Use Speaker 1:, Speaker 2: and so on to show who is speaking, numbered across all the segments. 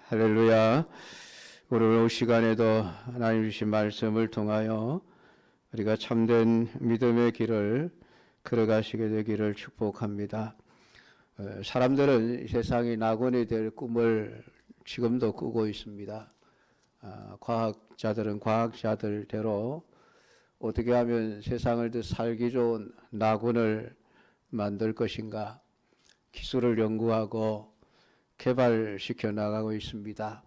Speaker 1: 할렐루야. 오늘 이 시간에도 하나님 주신 말씀을 통하여 우리가 참된 믿음의 길을 걸어가시게 되기를 축복합니다. 사람들은 이 세상이 낙원이 될 꿈을 지금도 꾸고 있습니다. 과학자들은 과학자들대로 어떻게 하면 세상을 더 살기 좋은 낙원을 만들 것인가 기술을 연구하고 개발시켜 나가고 있습니다.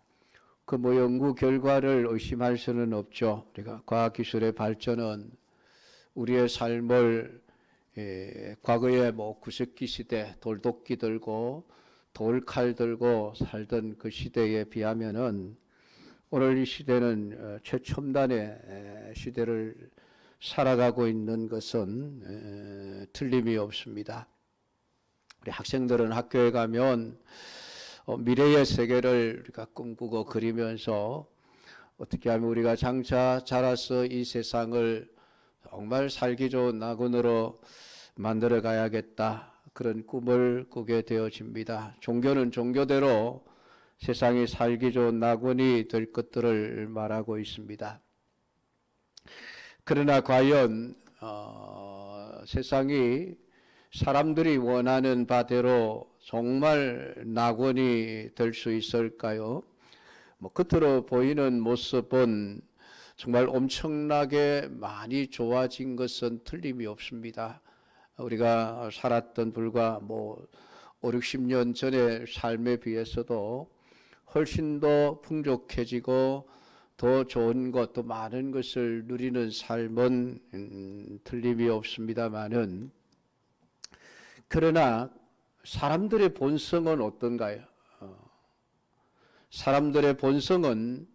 Speaker 1: 그 연구 결과를 의심할 수는 없죠. 우리가 과학기술의 발전은 우리의 삶을 과거에 구석기 시대 돌도끼 들고 돌칼 들고 살던 그 시대에 비하면은 오늘 이 시대는 최첨단의 시대를 살아가고 있는 것은 틀림이 없습니다. 우리 학생들은 학교에 가면 미래의 세계를 우리가 꿈꾸고 그리면서 어떻게 하면 우리가 장차 자라서 이 세상을 정말 살기 좋은 낙원으로 만들어 가야겠다, 그런 꿈을 꾸게 되어집니다. 종교는 종교대로 세상이 살기 좋은 낙원이 될 것들을 말하고 있습니다. 그러나 과연 세상이 사람들이 원하는 바대로 정말 낙원이 될 수 있을까요? 겉으로 보이는 모습은 정말 엄청나게 많이 좋아진 것은 틀림이 없습니다. 우리가 살았던 불과 5, 60년 전의 삶에 비해서도 훨씬 더 풍족해지고 더 좋은 것, 더 많은 것을 누리는 삶은 틀림이 없습니다만은, 그러나 사람들의 본성은 어떤가요? 사람들의 본성은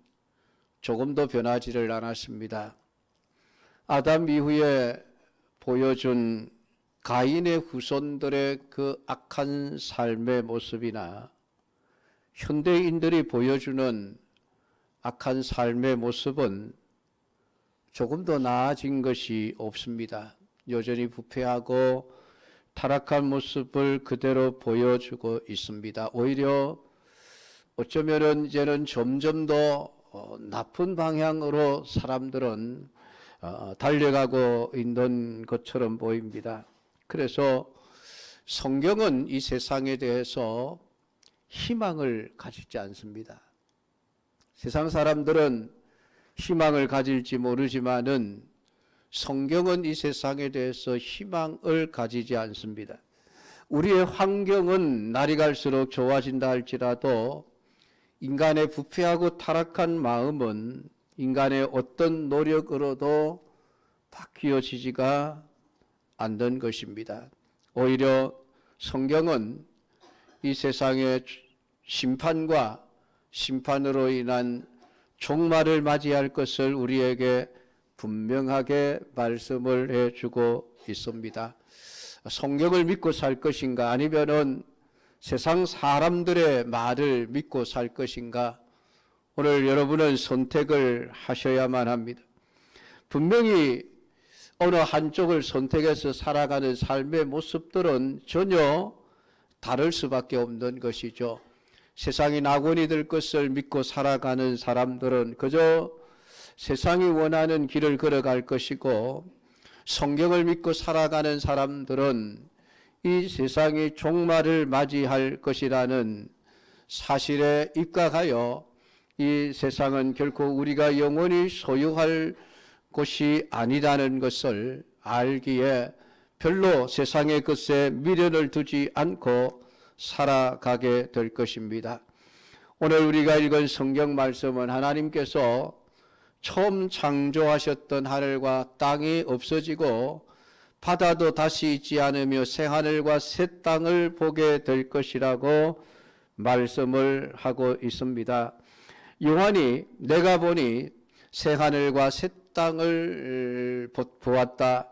Speaker 1: 조금도 변하지를 않았습니다. 아담 이후에 보여준 가인의 후손들의 그 악한 삶의 모습이나 현대인들이 보여주는 악한 삶의 모습은 조금 더 나아진 것이 없습니다. 여전히 부패하고 타락한 모습을 그대로 보여주고 있습니다. 오히려 어쩌면은 이제는 점점 더 나쁜 방향으로 사람들은 달려가고 있는 것처럼 보입니다. 그래서 성경은 이 세상에 대해서 희망을 가지지 않습니다. 세상 사람들은 희망을 가질지 모르지만은 성경은 이 세상에 대해서 희망을 가지지 않습니다. 우리의 환경은 날이 갈수록 좋아진다 할지라도 인간의 부패하고 타락한 마음은 인간의 어떤 노력으로도 바뀌어지지가 않는 것입니다. 오히려 성경은 이 세상의 심판과 심판으로 인한 종말을 맞이할 것을 우리에게 분명하게 말씀을 해주고 있습니다. 성경을 믿고 살 것인가, 아니면은 세상 사람들의 말을 믿고 살 것인가, 오늘 여러분은 선택을 하셔야만 합니다. 분명히 어느 한쪽을 선택해서 살아가는 삶의 모습들은 전혀 다를 수밖에 없는 것이죠. 세상이 낙원이 될 것을 믿고 살아가는 사람들은 그저 세상이 원하는 길을 걸어갈 것이고, 성경을 믿고 살아가는 사람들은 이 세상이 종말을 맞이할 것이라는 사실에 입각하여 이 세상은 결코 우리가 영원히 소유할 곳이 아니라는 것을 알기에 별로 세상의 것에 미련을 두지 않고 살아가게 될 것입니다. 오늘 우리가 읽은 성경 말씀은 하나님께서 처음 창조하셨던 하늘과 땅이 없어지고 바다도 다시 있지 않으며 새 하늘과 새 땅을 보게 될 것이라고 말씀을 하고 있습니다. 요한이 내가 보니 새 하늘과 새 땅을 보았다.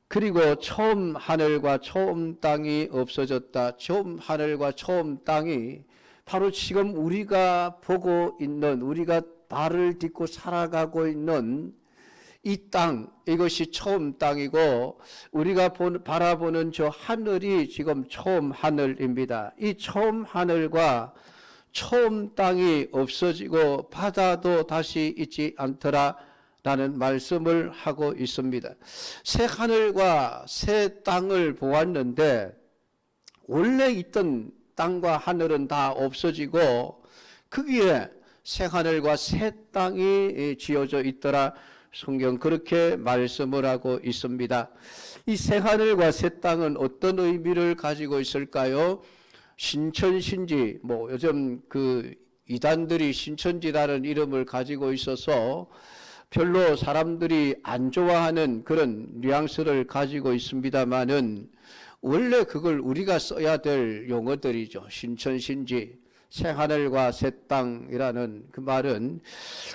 Speaker 1: 그리고 처음 하늘과 처음 땅이 없어졌다. 처음 하늘과 처음 땅이 바로 지금 우리가 보고 있는, 우리가 발을 딛고 살아가고 있는 이 땅, 이것이 처음 땅이고 우리가 바라보는 저 하늘이 지금 처음 하늘입니다. 이 처음 하늘과 처음 땅이 없어지고 바다도 다시 있지 않더라 라는 말씀을 하고 있습니다. 새 하늘과 새 땅을 보았는데 원래 있던 땅과 하늘은 다 없어지고 거기에 새 하늘과 새 땅이 지어져 있더라. 성경 그렇게 말씀을 하고 있습니다. 이 새 하늘과 새 땅은 어떤 의미를 가지고 있을까요? 신천신지, 요즘 그 이단들이 신천지라는 이름을 가지고 있어서 별로 사람들이 안 좋아하는 그런 뉘앙스를 가지고 있습니다만은 원래 그걸 우리가 써야 될 용어들이죠. 신천신지, 새하늘과 새 땅이라는 그 말은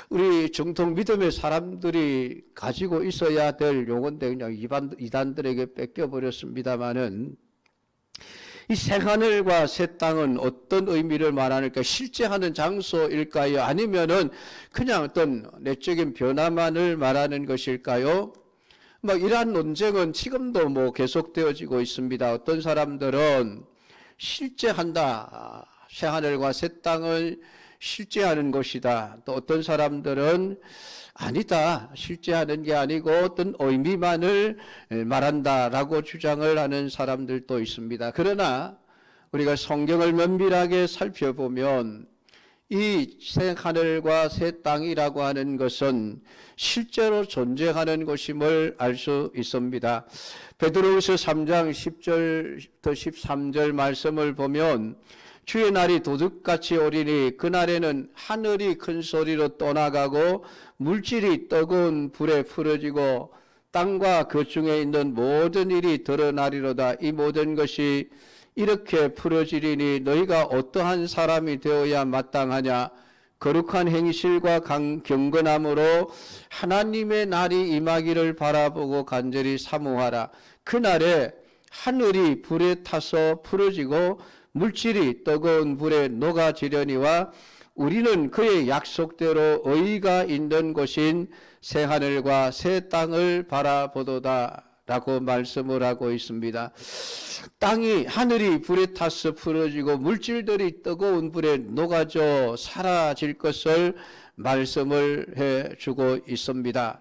Speaker 1: 우리 정통 믿음의 사람들이 가지고 있어야 될 용어인데 그냥 이단들에게 뺏겨버렸습니다만은 이 새하늘과 새 땅은 어떤 의미를 말하는가? 실제 하는 장소일까요? 아니면은 그냥 어떤 내적인 변화만을 말하는 것일까요? 이러한 논쟁은 지금도 계속되어지고 있습니다. 어떤 사람들은 실제 한다. 새하늘과 새 땅을 실제하는 것이다. 또 어떤 사람들은 아니다. 실제하는 게 아니고 어떤 의미만을 말한다라고 주장을 하는 사람들도 있습니다. 그러나 우리가 성경을 면밀하게 살펴보면 이 새 하늘과 새 땅이라고 하는 것은 실제로 존재하는 것임을 알 수 있습니다. 베드로후서 3장 10절부터 13절 말씀을 보면 주의 날이 도둑같이 오리니 그날에는 하늘이 큰 소리로 떠나가고 물질이 뜨거운 불에 풀어지고 땅과 그 중에 있는 모든 일이 드러나리로다. 이 모든 것이 이렇게 풀어지리니 너희가 어떠한 사람이 되어야 마땅하냐? 거룩한 행실과 경건함으로 하나님의 날이 임하기를 바라보고 간절히 사모하라. 그날에 하늘이 불에 타서 풀어지고 물질이 뜨거운 불에 녹아지려니와 우리는 그의 약속대로 의가 있는 곳인 새 하늘과 새 땅을 바라보도다 라고 말씀을 하고 있습니다. 하늘이 불에 타서 풀어지고 물질들이 뜨거운 불에 녹아져 사라질 것을 말씀을 해주고 있습니다.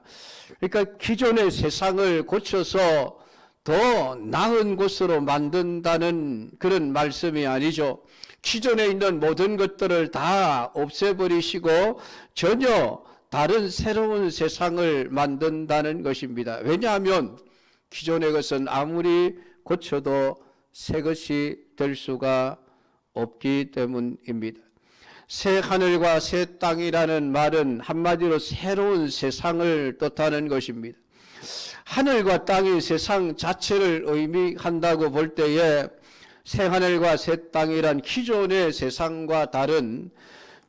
Speaker 1: 그러니까 기존의 세상을 고쳐서 더 나은 곳으로 만든다는 그런 말씀이 아니죠. 기존에 있는 모든 것들을 다 없애버리시고 전혀 다른 새로운 세상을 만든다는 것입니다. 왜냐하면 기존의 것은 아무리 고쳐도 새 것이 될 수가 없기 때문입니다. 새 하늘과 새 땅이라는 말은 한마디로 새로운 세상을 뜻하는 것입니다. 하늘과 땅이 세상 자체를 의미한다고 볼 때에 새 하늘과 새 땅이란 기존의 세상과 다른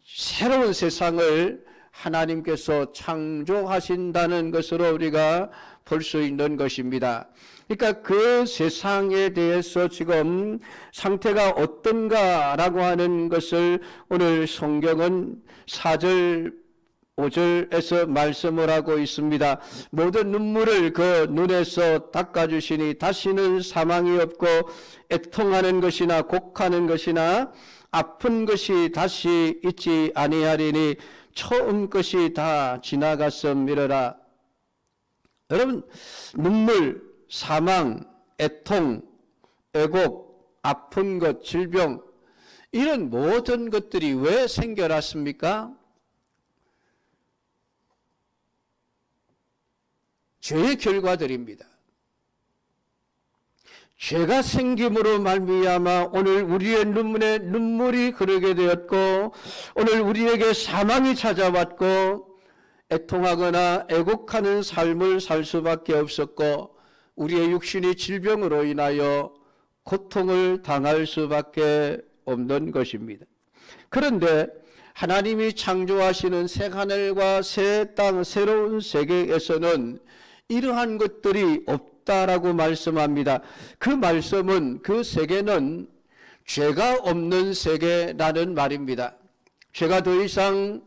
Speaker 1: 새로운 세상을 하나님께서 창조하신다는 것으로 우리가 볼 수 있는 것입니다. 그러니까 그 세상에 대해서 지금 상태가 어떤가라고 하는 것을 오늘 성경은 4절 5절에서 말씀을 하고 있습니다. 모든 눈물을 그 눈에서 닦아주시니 다시는 사망이 없고 애통하는 것이나 곡하는 것이나 아픈 것이 다시 있지 아니하리니 처음 것이 다 지나갔음이러라. 여러분, 눈물, 사망, 애통, 애곡, 아픈 것, 질병 이런 모든 것들이 왜 생겨났습니까? 죄의 결과들입니다. 죄가 생김으로 말미암아 오늘 우리의 눈물에 눈물이 흐르게 되었고 오늘 우리에게 사망이 찾아왔고 애통하거나 애곡하는 삶을 살 수밖에 없었고 우리의 육신이 질병으로 인하여 고통을 당할 수밖에 없는 것입니다. 그런데 하나님이 창조하시는 새 하늘과 새 땅, 새로운 세계에서는 이러한 것들이 없다라고 말씀합니다. 그 말씀은 그 세계는 죄가 없는 세계라는 말입니다. 죄가 더 이상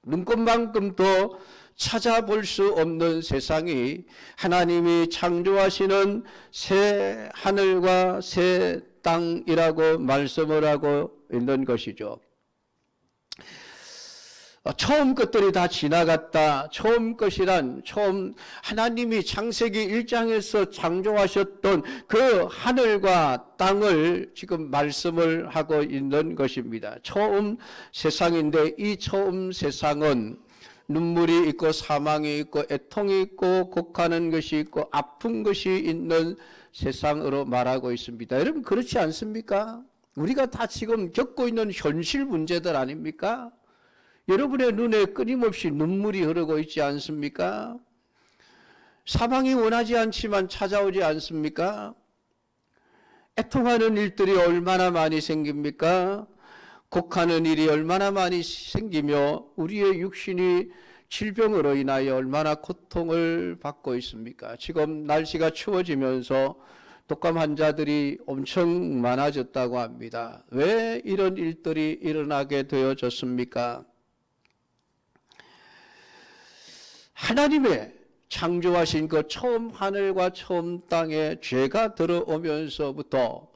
Speaker 1: 눈꽃만큼도 찾아볼 수 없는 세상이 하나님이 창조하시는 새 하늘과 새 땅이라고 말씀을 하고 있는 것이죠. 처음 것들이 다 지나갔다. 처음 것이란 처음 하나님이 창세기 1장에서 창조하셨던 그 하늘과 땅을 지금 말씀을 하고 있는 것입니다. 처음 세상인데 이 처음 세상은 눈물이 있고 사망이 있고 애통이 있고 곡하는 것이 있고 아픈 것이 있는 세상으로 말하고 있습니다. 여러분 그렇지 않습니까? 우리가 다 지금 겪고 있는 현실 문제들 아닙니까? 여러분의 눈에 끊임없이 눈물이 흐르고 있지 않습니까? 사망이 원하지 않지만 찾아오지 않습니까? 애통하는 일들이 얼마나 많이 생깁니까? 곡하는 일이 얼마나 많이 생기며 우리의 육신이 질병으로 인하여 얼마나 고통을 받고 있습니까? 지금 날씨가 추워지면서 독감 환자들이 엄청 많아졌다고 합니다. 왜 이런 일들이 일어나게 되어졌습니까? 하나님의 창조하신 그 처음 하늘과 처음 땅에 죄가 들어오면서부터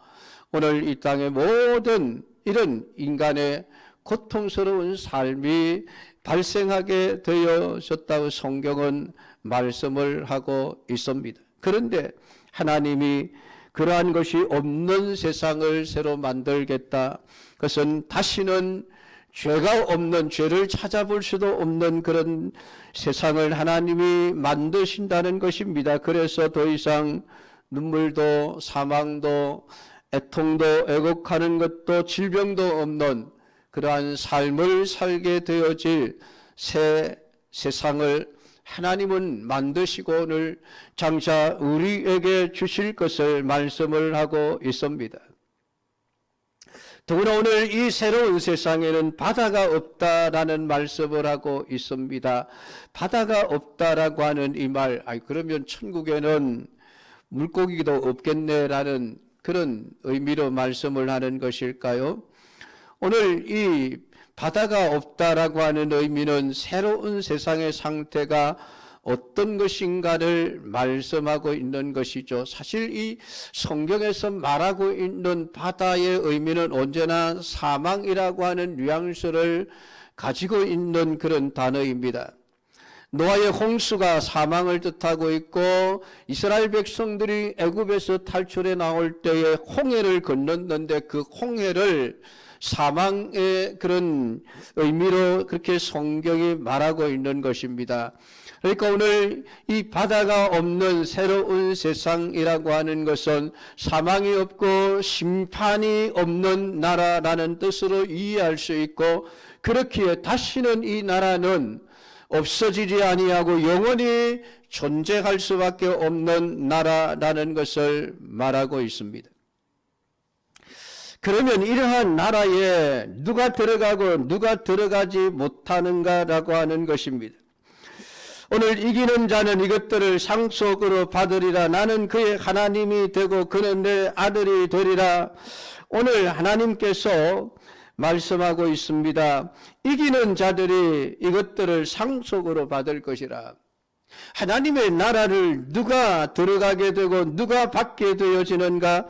Speaker 1: 오늘 이 땅의 모든 이런 인간의 고통스러운 삶이 발생하게 되어졌다고 성경은 말씀을 하고 있습니다. 그런데 하나님이 그러한 것이 없는 세상을 새로 만들겠다. 그것은 다시는 죄가 없는, 죄를 찾아볼 수도 없는 그런 세상을 하나님이 만드신다는 것입니다. 그래서 더 이상 눈물도 사망도 애통도 애곡하는 것도 질병도 없는 그러한 삶을 살게 되어질 새 세상을 하나님은 만드시고 오늘 장차 우리에게 주실 것을 말씀을 하고 있습니다. 더구나 오늘 이 새로운 세상에는 바다가 없다라는 말씀을 하고 있습니다. 바다가 없다라고 하는 이 말, 그러면 천국에는 물고기도 없겠네라는 그런 의미로 말씀을 하는 것일까요? 오늘 이 바다가 없다라고 하는 의미는 새로운 세상의 상태가 어떤 것인가를 말씀하고 있는 것이죠. 사실 이 성경에서 말하고 있는 바다의 의미는 언제나 사망이라고 하는 뉘앙스를 가지고 있는 그런 단어입니다. 노아의 홍수가 사망을 뜻하고 있고 이스라엘 백성들이 애굽에서 탈출해 나올 때에 홍해를 건넜는데 그 홍해를 사망의 그런 의미로 그렇게 성경이 말하고 있는 것입니다. 그러니까 오늘 이 바다가 없는 새로운 세상이라고 하는 것은 사망이 없고 심판이 없는 나라라는 뜻으로 이해할 수 있고 그렇기에 다시는 이 나라는 없어지지 아니하고 영원히 존재할 수밖에 없는 나라라는 것을 말하고 있습니다. 그러면 이러한 나라에 누가 들어가고 누가 들어가지 못하는가라고 하는 것입니다. 오늘 이기는 자는 이것들을 상속으로 받으리라. 나는 그의 하나님이 되고 그는 내 아들이 되리라. 오늘 하나님께서 말씀하고 있습니다. 이기는 자들이 이것들을 상속으로 받을 것이라. 하나님의 나라를 누가 들어가게 되고 누가 받게 되어지는가?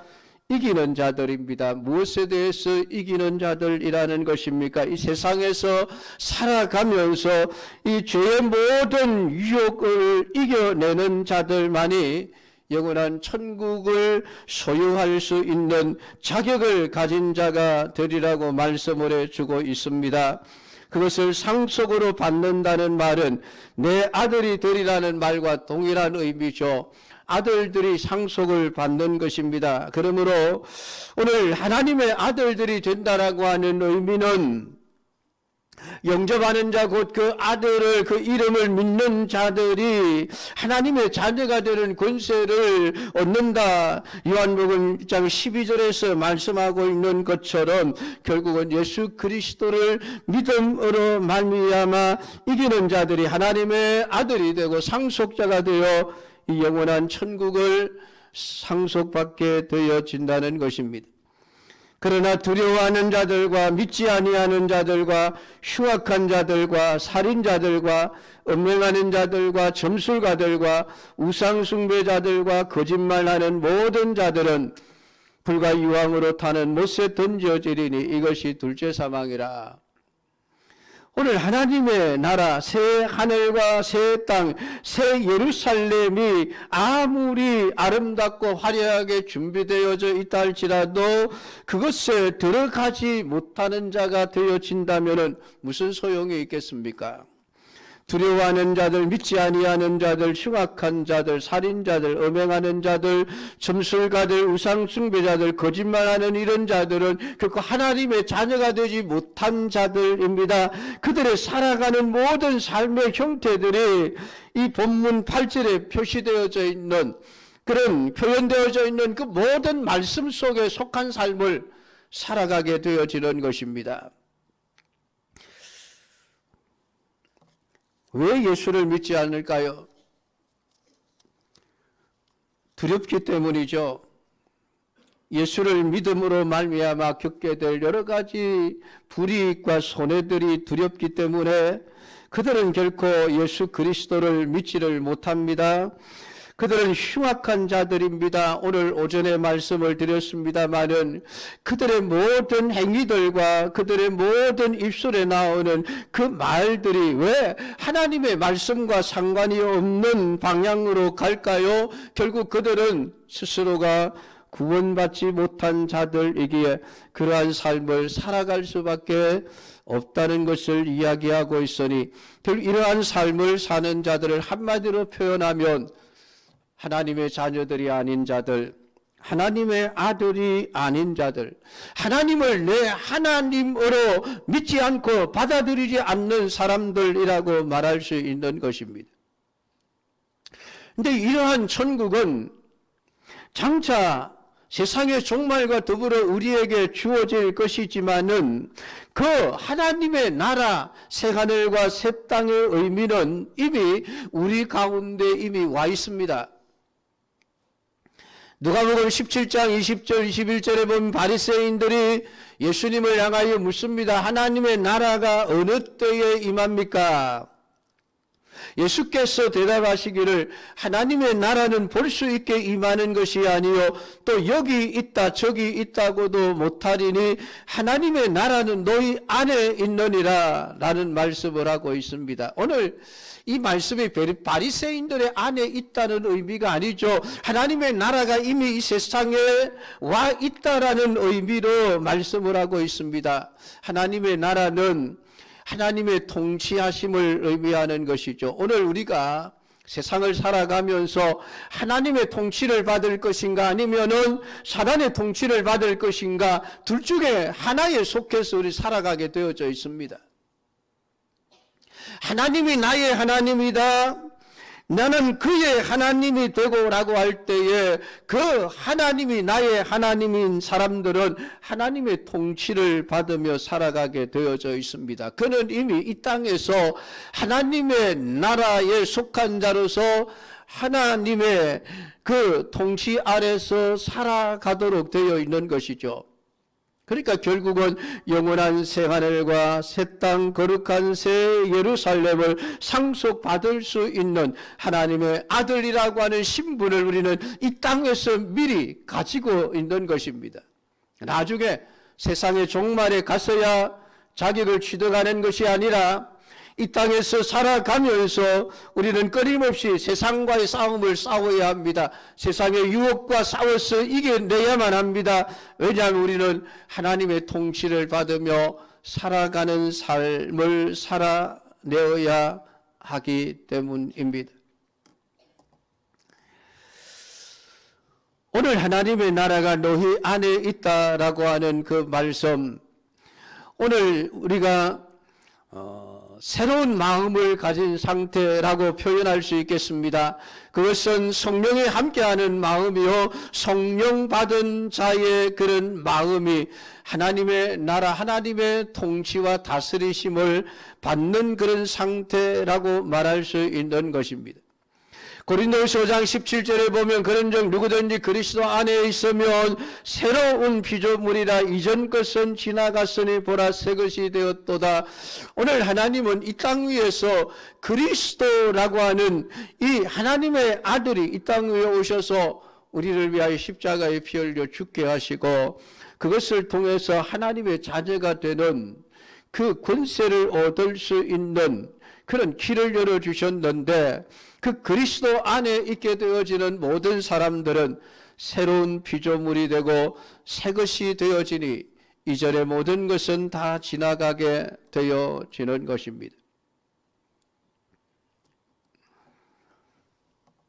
Speaker 1: 이기는 자들입니다. 무엇에 대해서 이기는 자들이라는 것입니까? 이 세상에서 살아가면서 이 죄의 모든 유혹을 이겨내는 자들만이 영원한 천국을 소유할 수 있는 자격을 가진 자가 되리라고 말씀을 해주고 있습니다. 그것을 상속으로 받는다는 말은 내 아들이 되리라는 말과 동일한 의미죠. 아들들이 상속을 받는 것입니다. 그러므로 오늘 하나님의 아들들이 된다라고 하는 의미는 영접하는 자 곧 그 아들을 그 이름을 믿는 자들이 하나님의 자녀가 되는 권세를 얻는다. 요한복음 1장 12절에서 말씀하고 있는 것처럼 결국은 예수 그리스도를 믿음으로 말미암아 이기는 자들이 하나님의 아들이 되고 상속자가 되어 이 영원한 천국을 상속받게 되어진다는 것입니다. 그러나 두려워하는 자들과 믿지 아니하는 자들과 흉악한 자들과 살인자들과 음행하는 자들과 점술가들과 우상숭배자들과 거짓말하는 모든 자들은 불과 유황으로 타는 못에 던져지리니 이것이 둘째 사망이라. 오늘 하나님의 나라, 새 하늘과 새 땅, 새 예루살렘이 아무리 아름답고 화려하게 준비되어져 있다 할지라도 그것에 들어가지 못하는 자가 되어진다면 무슨 소용이 있겠습니까? 두려워하는 자들, 믿지 아니하는 자들, 흉악한 자들, 살인자들, 음행하는 자들, 점술가들, 우상숭배자들, 거짓말하는 이런 자들은 결코 하나님의 자녀가 되지 못한 자들입니다. 그들의 살아가는 모든 삶의 형태들이 이 본문 8절에 표시되어져 있는 그런 표현되어져 있는 그 모든 말씀 속에 속한 삶을 살아가게 되어지는 것입니다. 왜 예수를 믿지 않을까요? 두렵기 때문이죠. 예수를 믿음으로 말미암아 겪게 될 여러 가지 불이익과 손해들이 두렵기 때문에 그들은 결코 예수 그리스도를 믿지를 못합니다. 그들은 흉악한 자들입니다. 오늘 오전에 말씀을 드렸습니다마는 그들의 모든 행위들과 그들의 모든 입술에 나오는 그 말들이 왜 하나님의 말씀과 상관이 없는 방향으로 갈까요? 결국 그들은 스스로가 구원받지 못한 자들이기에 그러한 삶을 살아갈 수밖에 없다는 것을 이야기하고 있으니 결국 이러한 삶을 사는 자들을 한마디로 표현하면 하나님의 자녀들이 아닌 자들, 하나님의 아들이 아닌 자들, 하나님을 내 하나님으로 믿지 않고 받아들이지 않는 사람들이라고 말할 수 있는 것입니다. 그런데 이러한 천국은 장차 세상의 종말과 더불어 우리에게 주어질 것이지만은 그 하나님의 나라 새하늘과 새 땅의 의미는 이미 우리 가운데 이미 와 있습니다. 누가복음 17장 20절 21절에 보면 바리새인들이 예수님을 향하여 묻습니다. 하나님의 나라가 어느 때에 임합니까? 예수께서 대답하시기를 하나님의 나라는 볼 수 있게 임하는 것이 아니요 또 여기 있다 저기 있다고도 못하리니 하나님의 나라는 너희 안에 있느니라 라는 말씀을 하고 있습니다. 오늘 이 말씀이 바리새인들의 안에 있다는 의미가 아니죠. 하나님의 나라가 이미 이 세상에 와 있다라는 의미로 말씀을 하고 있습니다. 하나님의 나라는 하나님의 통치하심을 의미하는 것이죠. 오늘 우리가 세상을 살아가면서 하나님의 통치를 받을 것인가 아니면은 사단의 통치를 받을 것인가 둘 중에 하나에 속해서 우리 살아가게 되어져 있습니다. 하나님이 나의 하나님이다. 나는 그의 하나님이 되고라고 할 때에 그 하나님이 나의 하나님인 사람들은 하나님의 통치를 받으며 살아가게 되어져 있습니다. 그는 이미 이 땅에서 하나님의 나라에 속한 자로서 하나님의 그 통치 아래서 살아가도록 되어 있는 것이죠. 그러니까 결국은 영원한 새하늘과 새 땅 거룩한 새 예루살렘을 상속받을 수 있는 하나님의 아들이라고 하는 신분을 우리는 이 땅에서 미리 가지고 있는 것입니다. 나중에 세상의 종말에 가서야 자격을 취득하는 것이 아니라 이 땅에서 살아가면서 우리는 끊임없이 세상과의 싸움을 싸워야 합니다. 세상의 유혹과 싸워서 이겨내야만 합니다. 왜냐하면 우리는 하나님의 통치를 받으며 살아가는 삶을 살아내어야 하기 때문입니다. 오늘 하나님의 나라가 너희 안에 있다라고 하는 그 말씀, 오늘 우리가 새로운 마음을 가진 상태라고 표현할 수 있겠습니다. 그것은 성령이 함께하는 마음이요 성령 받은 자의 그런 마음이 하나님의 나라 하나님의 통치와 다스리심을 받는 그런 상태라고 말할 수 있는 것입니다. 고린도후서 5장 17절에 보면 그런즉 누구든지 그리스도 안에 있으면 새로운 피조물이라 이전 것은 지나갔으니 보라 새 것이 되었도다. 오늘 하나님은 이 땅 위에서 그리스도라고 하는 이 하나님의 아들이 이 땅 위에 오셔서 우리를 위하여 십자가에 피 흘려 죽게 하시고 그것을 통해서 하나님의 자녀가 되는 그 권세를 얻을 수 있는 그런 길을 열어주셨는데, 그 그리스도 안에 있게 되어지는 모든 사람들은 새로운 피조물이 되고 새 것이 되어지니 이전의 모든 것은 다 지나가게 되어지는 것입니다.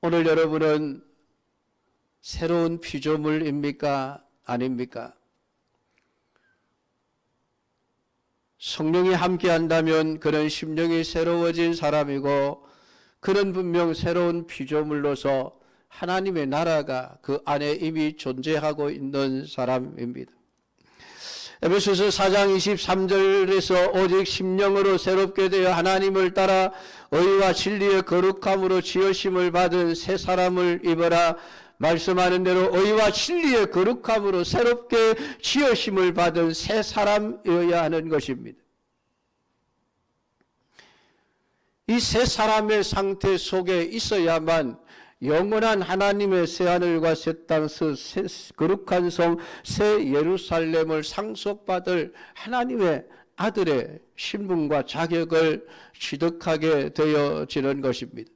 Speaker 1: 오늘 여러분은 새로운 피조물입니까? 아닙니까? 성령이 함께한다면 그는 심령이 새로워진 사람이고, 그는 분명 새로운 피조물로서 하나님의 나라가 그 안에 이미 존재하고 있는 사람입니다. 에베소서 4장 23절에서 오직 심령으로 새롭게 되어 하나님을 따라 의와 진리의 거룩함으로 지으심을 받은 새 사람을 입어라 말씀하는 대로 의와 진리의 거룩함으로 새롭게 지으심을 받은 새 사람이어야 하는 것입니다. 이 새 사람의 상태 속에 있어야만 영원한 하나님의 새하늘과 새 땅, 새 거룩한 성, 새 예루살렘을 상속받을 하나님의 아들의 신분과 자격을 취득하게 되어지는 것입니다.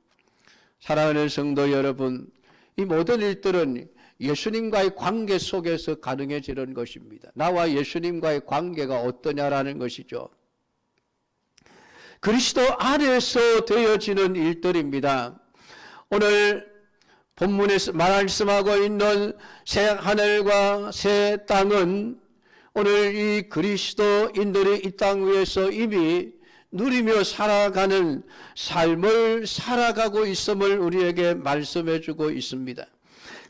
Speaker 1: 사랑하는 성도 여러분, 이 모든 일들은 예수님과의 관계 속에서 가능해지는 것입니다. 나와 예수님과의 관계가 어떠냐라는 것이죠. 그리스도 안에서 되어지는 일들입니다. 오늘 본문에서 말씀하고 있는 새 하늘과 새 땅은 오늘 이 그리스도인들이 이 땅 위에서 이미 누리며 살아가는 삶을 살아가고 있음을 우리에게 말씀해 주고 있습니다.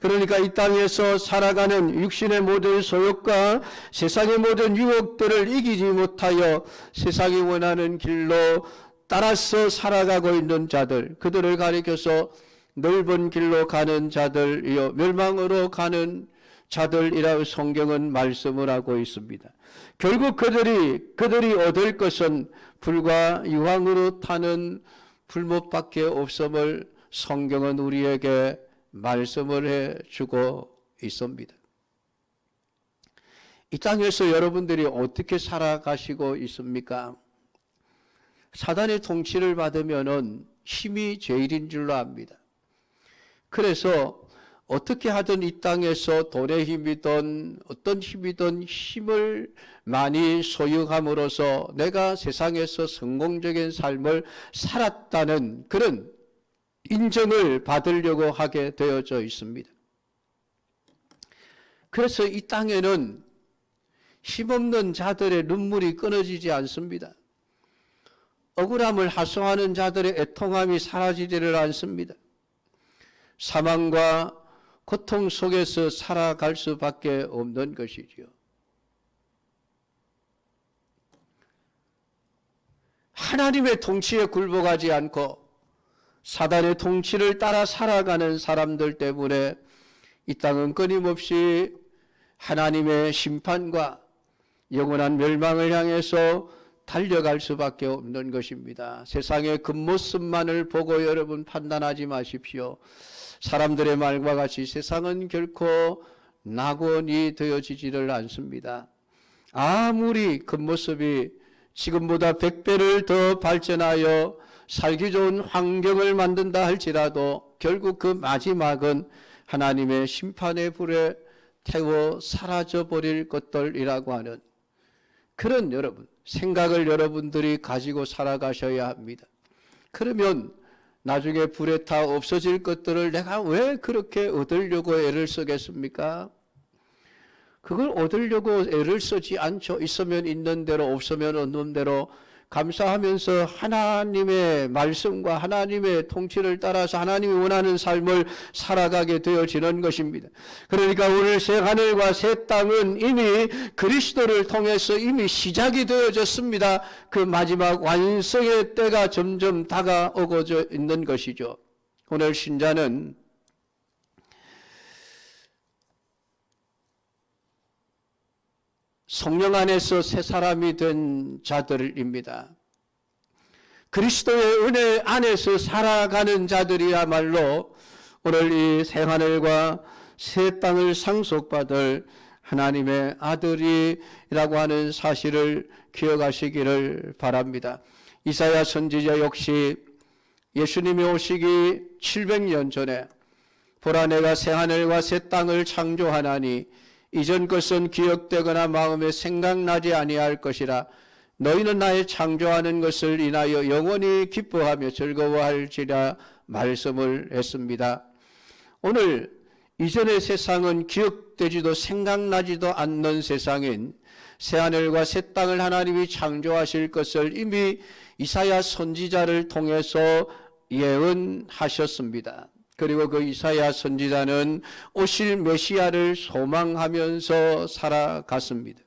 Speaker 1: 그러니까 이 땅에서 살아가는 육신의 모든 소욕과 세상의 모든 유혹들을 이기지 못하여 세상이 원하는 길로 따라서 살아가고 있는 자들, 그들을 가리켜서 넓은 길로 가는 자들이요 멸망으로 가는 자들이라고 성경은 말씀을 하고 있습니다. 결국 그들이 얻을 것은 불과 유황으로 타는 불못밖에 없음을 성경은 우리에게 말씀을 해주고 있습니다. 이 땅에서 여러분들이 어떻게 살아가시고 있습니까? 사단의 통치를 받으면은 힘이 제일인 줄로 압니다. 그래서 어떻게 하든 이 땅에서 돈의 힘이든 어떤 힘이든 힘을 많이 소유함으로써 내가 세상에서 성공적인 삶을 살았다는 그런 인정을 받으려고 하게 되어져 있습니다. 그래서 이 땅에는 힘없는 자들의 눈물이 끊어지지 않습니다. 억울함을 하소하는 자들의 애통함이 사라지지를 않습니다. 사망과 고통 속에서 살아갈 수밖에 없는 것이지요. 하나님의 통치에 굴복하지 않고 사단의 통치를 따라 살아가는 사람들 때문에 이 땅은 끊임없이 하나님의 심판과 영원한 멸망을 향해서 달려갈 수밖에 없는 것입니다. 세상의 겉모습만을 보고 여러분 판단하지 마십시오. 사람들의 말과 같이 세상은 결코 낙원이 되어지지를 않습니다. 아무리 겉모습이 지금보다 100배를 더 발전하여 살기 좋은 환경을 만든다 할지라도 결국 그 마지막은 하나님의 심판의 불에 태워 사라져버릴 것들이라고 하는 그런 여러분 생각을 여러분들이 가지고 살아가셔야 합니다. 그러면 나중에 불에 타 없어질 것들을 내가 왜 그렇게 얻으려고 애를 쓰겠습니까? 그걸 얻으려고 애를 쓰지 않죠. 있으면 있는 대로 없으면 없는 대로 감사하면서 하나님의 말씀과 하나님의 통치를 따라서 하나님이 원하는 삶을 살아가게 되어지는 것입니다. 그러니까 오늘 새 하늘과 새 땅은 이미 그리스도를 통해서 이미 시작이 되어졌습니다. 그 마지막 완성의 때가 점점 다가오고 있는 것이죠. 오늘 신자는 성령 안에서 새 사람이 된 자들입니다. 그리스도의 은혜 안에서 살아가는 자들이야말로 오늘 이 새 하늘과 새 땅을 상속받을 하나님의 아들이라고 하는 사실을 기억하시기를 바랍니다. 이사야 선지자 역시 예수님이 오시기 700년 전에 보라 내가 새하늘과 새 땅을 창조하나니 이전 것은 기억되거나 마음에 생각나지 아니할 것이라 너희는 나의 창조하는 것을 인하여 영원히 기뻐하며 즐거워할지라 말씀을 했습니다. 오늘 이전의 세상은 기억되지도 생각나지도 않는 세상인 새하늘과 새 땅을 하나님이 창조하실 것을 이미 이사야 선지자를 통해서 예언하셨습니다. 그리고 그 이사야 선지자는 오실 메시아를 소망하면서 살아갔습니다.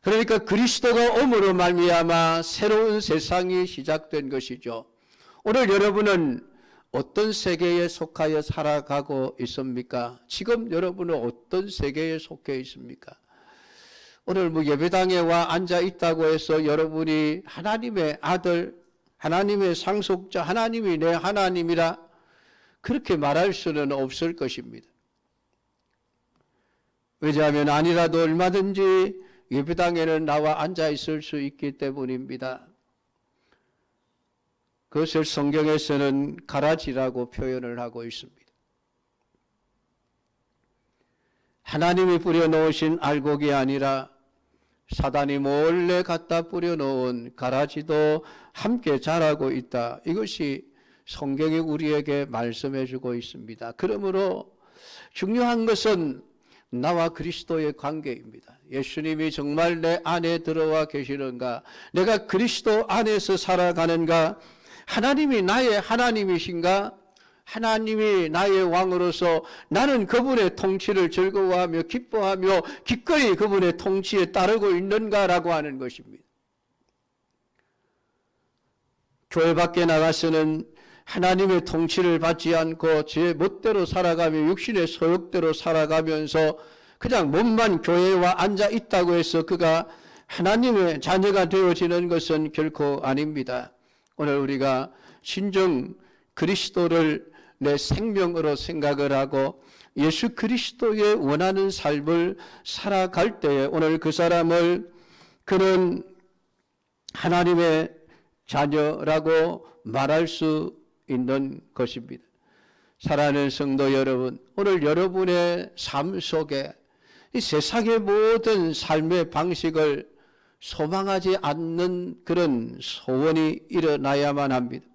Speaker 1: 그러니까 그리스도가 옴으로 말미암아 새로운 세상이 시작된 것이죠. 오늘 여러분은 어떤 세계에 속하여 살아가고 있습니까? 지금 여러분은 어떤 세계에 속해 있습니까? 오늘 예배당에 와 앉아 있다고 해서 여러분이 하나님의 아들, 하나님의 상속자, 하나님이 내 하나님이라 그렇게 말할 수는 없을 것입니다. 왜냐하면 아니라도 얼마든지 예배당에는 나와 앉아 있을 수 있기 때문입니다. 그것을 성경에서는 가라지라고 표현을 하고 있습니다. 하나님이 뿌려놓으신 알곡이 아니라 사단이 몰래 갖다 뿌려놓은 가라지도 함께 자라고 있다. 이것이 성경이 우리에게 말씀해 주고 있습니다. 그러므로 중요한 것은 나와 그리스도의 관계입니다. 예수님이 정말 내 안에 들어와 계시는가? 내가 그리스도 안에서 살아가는가? 하나님이 나의 하나님이신가? 하나님이 나의 왕으로서 나는 그분의 통치를 즐거워하며 기뻐하며 기꺼이 그분의 통치에 따르고 있는가라고 하는 것입니다. 교회 밖에 나가서는 하나님의 통치를 받지 않고 제 멋대로 살아가며 육신의 소욕대로 살아가면서 그냥 몸만 교회와 앉아 있다고 해서 그가 하나님의 자녀가 되어지는 것은 결코 아닙니다. 오늘 우리가 진정 그리스도를 내 생명으로 생각을 하고 예수 그리스도의 원하는 삶을 살아갈 때에 오늘 그 사람을 그는 하나님의 자녀라고 말할 수 있는 것입니다. 사랑하는 성도 여러분, 오늘 여러분의 삶 속에 이 세상의 모든 삶의 방식을 소망하지 않는 그런 소원이 일어나야만 합니다.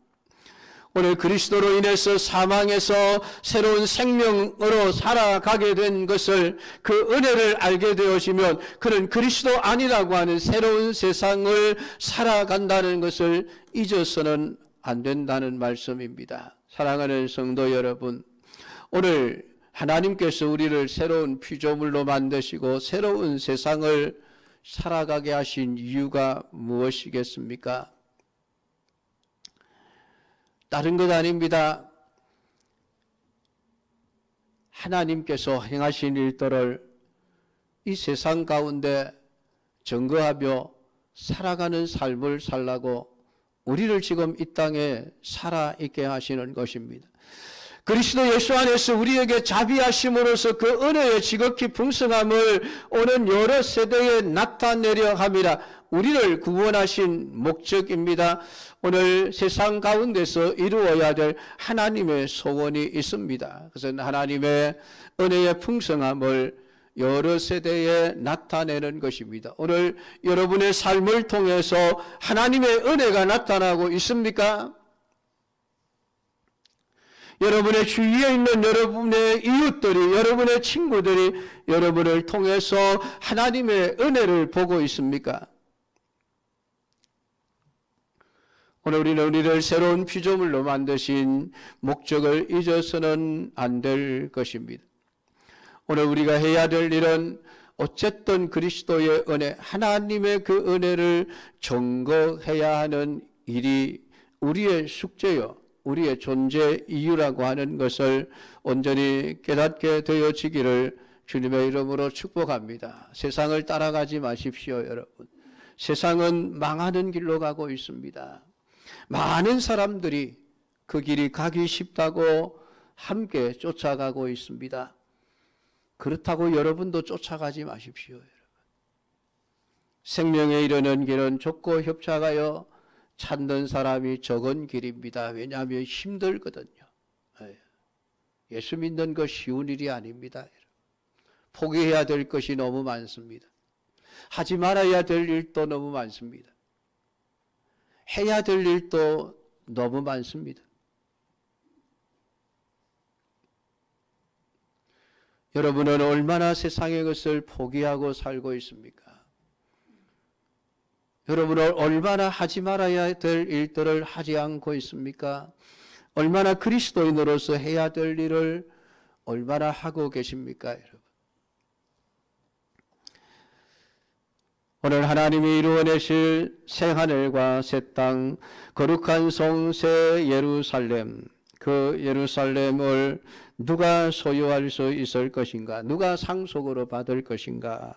Speaker 1: 오늘 그리스도로 인해서 사망에서 새로운 생명으로 살아가게 된 것을 그 은혜를 알게 되어지면 그는 그리스도 아니라고 하는 새로운 세상을 살아간다는 것을 잊어서는 안 된다는 말씀입니다. 사랑하는 성도 여러분, 오늘 하나님께서 우리를 새로운 피조물로 만드시고 새로운 세상을 살아가게 하신 이유가 무엇이겠습니까? 다른 것 아닙니다. 하나님께서 행하신 일들을 이 세상 가운데 증거하며 살아가는 삶을 살라고 우리를 지금 이 땅에 살아있게 하시는 것입니다. 그리스도 예수 안에서 우리에게 자비하심으로써 그 은혜의 지극히 풍성함을 오는 여러 세대에 나타내려 함이라. 우리를 구원하신 목적입니다. 오늘 세상 가운데서 이루어야 될 하나님의 소원이 있습니다. 그것은 하나님의 은혜의 풍성함을 여러 세대에 나타내는 것입니다. 오늘 여러분의 삶을 통해서 하나님의 은혜가 나타나고 있습니까? 여러분의 주위에 있는 여러분의 이웃들이, 여러분의 친구들이 여러분을 통해서 하나님의 은혜를 보고 있습니까? 오늘 우리를 새로운 피조물로 만드신 목적을 잊어서는 안 될 것입니다. 오늘 우리가 해야 될 일은 어쨌든 그리스도의 은혜, 하나님의 그 은혜를 증거해야 하는 일이 우리의 숙제요, 우리의 존재 이유라고 하는 것을 온전히 깨닫게 되어지기를 주님의 이름으로 축복합니다. 세상을 따라가지 마십시오, 여러분. 세상은 망하는 길로 가고 있습니다. 많은 사람들이 그 길이 가기 쉽다고 함께 쫓아가고 있습니다. 그렇다고 여러분도 쫓아가지 마십시오. 여러분. 생명에 이르는 길은 좁고 협착하여 찾는 사람이 적은 길입니다. 왜냐하면 힘들거든요. 예수 믿는 것 쉬운 일이 아닙니다. 포기해야 될 것이 너무 많습니다. 하지 말아야 될 일도 너무 많습니다. 해야 될 일도 너무 많습니다. 여러분은 얼마나 세상의 것을 포기하고 살고 있습니까? 여러분은 얼마나 하지 말아야 될 일들을 하지 않고 있습니까? 얼마나 그리스도인으로서 해야 될 일을 얼마나 하고 계십니까, 여러분? 오늘 하나님이 이루어내실 새하늘과 새 땅, 거룩한 성 새 예루살렘, 그 예루살렘을 누가 소유할 수 있을 것인가? 누가 상속으로 받을 것인가?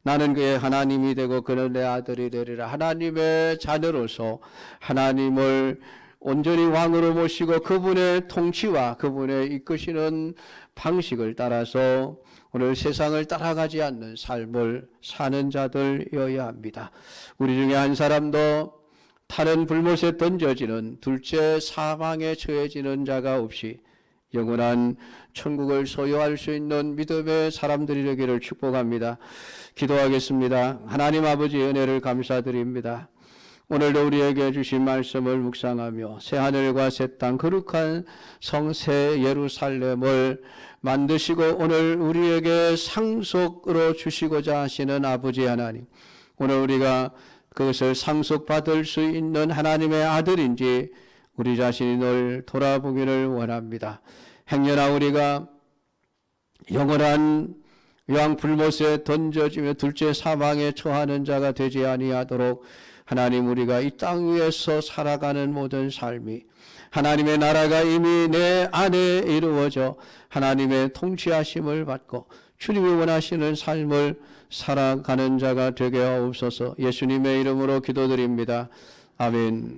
Speaker 1: 나는 그의 하나님이 되고 그는 내 아들이 되리라. 하나님의 자녀로서 하나님을 온전히 왕으로 모시고 그분의 통치와 그분의 이끄시는 방식을 따라서 오늘 세상을 따라가지 않는 삶을 사는 자들이어야 합니다. 우리 중에 한 사람도 타는 불못에 던져지는 둘째 사망에 처해지는 자가 없이 영원한 천국을 소유할 수 있는 믿음의 사람들이 되기를 축복합니다. 기도하겠습니다. 하나님 아버지 은혜를 감사드립니다. 오늘도 우리에게 주신 말씀을 묵상하며 새하늘과 새 땅 거룩한 성 새 예루살렘을 만드시고 오늘 우리에게 상속으로 주시고자 하시는 아버지 하나님, 오늘 우리가 그것을 상속받을 수 있는 하나님의 아들인지 우리 자신이 늘 돌아보기를 원합니다. 행여나 우리가 영원한 요한 불못에 던져지며 둘째 사망에 처하는 자가 되지 아니하도록 하나님, 우리가 이 땅 위에서 살아가는 모든 삶이 하나님의 나라가 이미 내 안에 이루어져 하나님의 통치하심을 받고 주님이 원하시는 삶을 살아가는 자가 되게 하옵소서. 예수님의 이름으로 기도드립니다. 아멘.